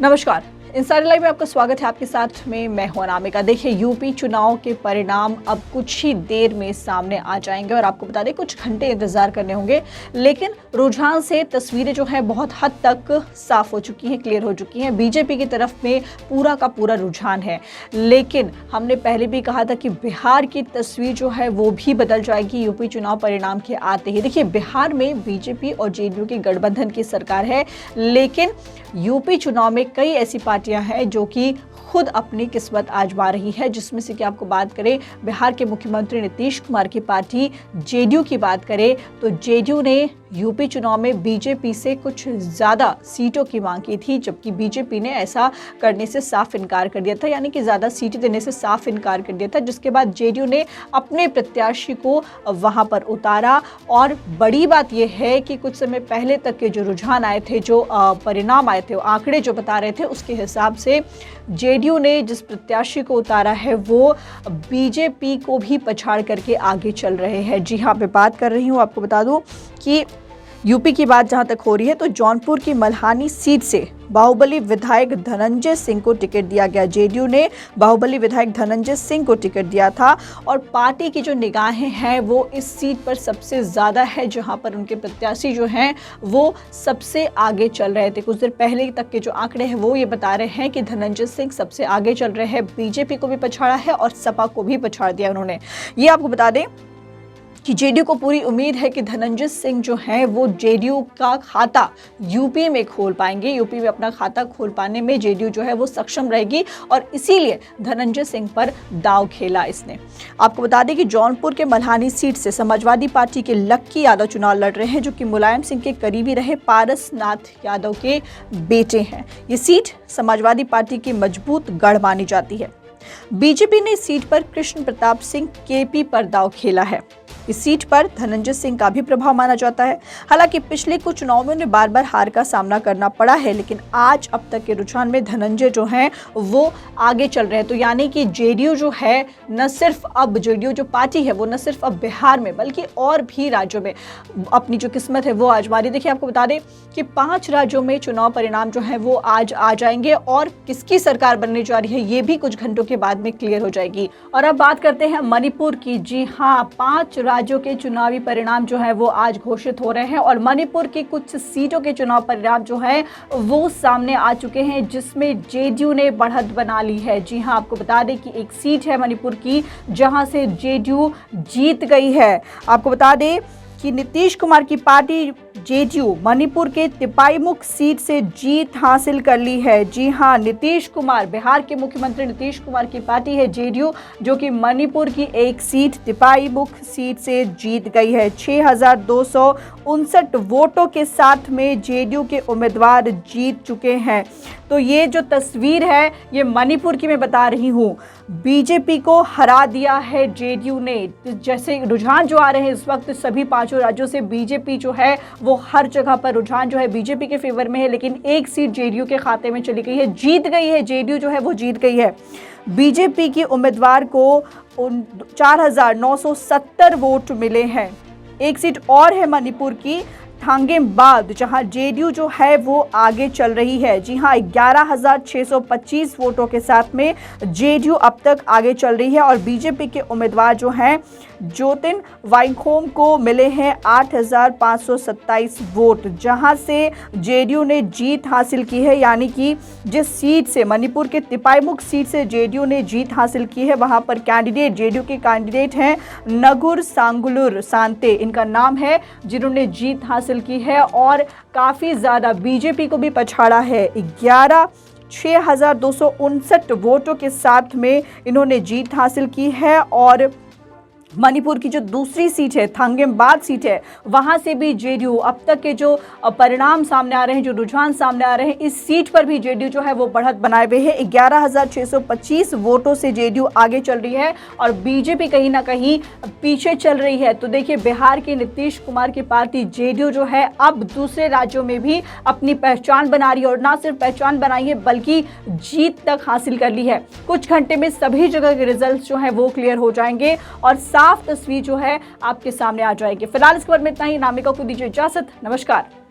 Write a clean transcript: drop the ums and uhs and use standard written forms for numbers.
नमस्कार। Insider live में आपका स्वागत है। आपके साथ में मैं हूं अनामिका। देखिए, यूपी चुनाव के परिणाम अब कुछ ही देर में सामने आ जाएंगे और आपको बता दें कुछ घंटे इंतजार करने होंगे, लेकिन रुझान से तस्वीरें जो है बहुत हद तक साफ हो चुकी हैं, क्लियर हो चुकी हैं। बीजेपी की तरफ में पूरा का पूरा रुझान है, लेकिन हमने पहले भी कहा था कि बिहार की तस्वीर जो है वो भी बदल जाएगी यूपी चुनाव परिणाम के आते ही। देखिए, बिहार में बीजेपी और जेडीयू की गठबंधन की सरकार है, लेकिन यूपी चुनाव में कई ऐसी पार्टियां हैं जो कि खुद अपनी किस्मत आजमा रही है, जिसमें से कि आपको बात करें बिहार के मुख्यमंत्री नीतीश कुमार की पार्टी जेडीयू की बात करें तो जेडीयू ने यूपी चुनाव में बीजेपी से कुछ ज़्यादा सीटों की मांग की थी, जबकि बीजेपी ने ऐसा करने से साफ इनकार कर दिया था, यानी कि ज़्यादा सीटें देने से साफ इनकार कर दिया था, जिसके बाद जेडीयू ने अपने प्रत्याशी को वहां पर उतारा। और बड़ी बात यह है कि कुछ समय पहले तक के जो रुझान आए थे, जो परिणाम आए थे, आंकड़े जो बता रहे थे, उसके हिसाब से जेडीयू ने जिस प्रत्याशी को उतारा है वो बीजेपी को भी पछाड़ करके आगे चल रहे हैं। जी हाँ, मैं बात कर रही हूँ, आपको बता दूं कि यूपी की बात जहां तक हो रही है तो जौनपुर की मल्हानी सीट से बाहुबली विधायक धनंजय सिंह को टिकट दिया गया। जेडीयू ने बाहुबली विधायक धनंजय सिंह को टिकट दिया था और पार्टी की जो निगाहें हैं वो इस सीट पर सबसे ज़्यादा है, जहां पर उनके प्रत्याशी जो हैं वो सबसे आगे चल रहे थे। कुछ देर पहले तक के जो आंकड़े हैं वो ये बता रहे हैं कि धनंजय सिंह सबसे आगे चल रहे हैं, बीजेपी को भी पछाड़ा है और सपा को भी पछाड़ दिया उन्होंने। ये आपको बता दें कि जेडीयू को पूरी उम्मीद है कि धनंजय सिंह जो हैं वो जेडीयू का खाता यूपी में खोल पाएंगे। यूपी में अपना खाता खोल पाने में जेडीयू जो है वो सक्षम रहेगी और इसीलिए धनंजय सिंह पर दांव खेला इसने। आपको बता दें कि जौनपुर के मल्हानी सीट से समाजवादी पार्टी के लक्की यादव चुनाव लड़ रहे हैं, जो कि मुलायम सिंह के करीबी रहे पारसनाथ यादव के बेटे हैं। ये सीट समाजवादी पार्टी की मजबूत गढ़ मानी जाती है। बीजेपी ने इस सीट पर कृष्ण प्रताप सिंह केपी पर दांव खेला है। इस सीट पर धनंजय सिंह का भी प्रभाव माना जाता है। हालांकि पिछले कुछ चुनावों में उन्हें बार बार हार का सामना करना पड़ा है, लेकिन आज अब तक के रुझान में धनंजय जो हैं वो आगे चल रहे हैं। तो यानी कि जेडीयू जो है न सिर्फ अब जेडीयू जो पार्टी है वो न सिर्फ अब बिहार में बल्कि और भी राज्यों में अपनी जो किस्मत है वो आजमा रही। देखिए, आपको बता दें कि 5 राज्यों में चुनाव परिणाम जो है वो आज आ जाएंगे और किसकी सरकार बनने जा रही है ये भी कुछ घंटों के बाद में क्लियर हो जाएगी। और अब बात करते हैं मणिपुर की। जी हाँ, 5 राज्यों के चुनावी परिणाम जो है वो आज घोषित हो रहे हैं और मणिपुर की कुछ सीटों के चुनाव परिणाम जो है वो सामने आ चुके हैं, जिसमें जेडीयू ने बढ़त बना ली है। जी हाँ, आपको बता दें कि एक सीट है मणिपुर की जहां से जेडीयू जीत गई है। आपको बता दें कि नीतीश कुमार की पार्टी जेडीयू मणिपुर के तिपाईमुख सीट से जीत हासिल कर ली है। जी हाँ, नीतीश कुमार, बिहार के मुख्यमंत्री नीतीश कुमार की पार्टी है जेडीयू, जो कि मणिपुर की एक सीट तिपाईमुख सीट से जीत गई है। 6,259 वोटों के साथ में जेडीयू के उम्मीदवार जीत चुके हैं। तो ये जो तस्वीर है ये मणिपुर की मैं बता रही हूँ। बीजेपी को हरा दिया है जेडीयू ने। जैसे रुझान जो आ रहे हैं इस वक्त सभी 5 राज्यों से, बीजेपी जो है वो हर जगह पर रुझान जो है बीजेपी के फेवर में है, लेकिन एक सीट जेडीयू के खाते में चली गई है, जीत गई है। जेडीयू जो है वो जीत गई है। बीजेपी की उम्मीदवार को 4,970 वोट मिले हैं। एक सीट और है मणिपुर की थांगेमबाद, जहां जेडीयू जो है वो आगे चल रही है। जी हां, 11,625 वोटों के साथ में जेडीयू अब तक आगे चल रही है और बीजेपी के उम्मीदवार जो हैं ज्योतिन वाइखोम को मिले हैं 8,527 वोट, जहां से जेडीयू ने जीत हासिल की है। यानी कि जिस सीट से मणिपुर के तिपाईमुख सीट से जेडीयू ने जीत हासिल की है वहां पर कैंडिडेट जेडीयू के कैंडिडेट हैं नगुर सांगुलुर सांते, इनका नाम है, जिन्होंने जीत हासिल की है और काफ़ी ज़्यादा बीजेपी को भी पछाड़ा है। 6,259 वोटों के साथ में इन्होंने जीत हासिल की है। और मणिपुर की जो दूसरी सीट है, थांगेमबाद सीट है, वहां से भी जेडीयू अब तक के जो परिणाम सामने आ रहे हैं, जो रुझान सामने आ रहे हैं, इस सीट पर भी जेडीयू जो है वो बढ़त बनाए हुए है। 11,625 वोटों से जेडीयू आगे चल रही है और बीजेपी कहीं ना कहीं पीछे चल रही है। तो देखिए, बिहार के नीतीश कुमार की पार्टी जेडीयू जो है अब दूसरे राज्यों में भी अपनी पहचान बना रही है और ना सिर्फ पहचान बनाई है बल्कि जीत तक हासिल कर ली है। कुछ घंटे में सभी जगह के रिजल्ट जो है वो क्लियर हो जाएंगे और साफ तस्वीर जो है आपके सामने आ जाएगी। फिलहाल इस खबर में इतना ही। अनामिका को दीजिए इजाजत। नमस्कार।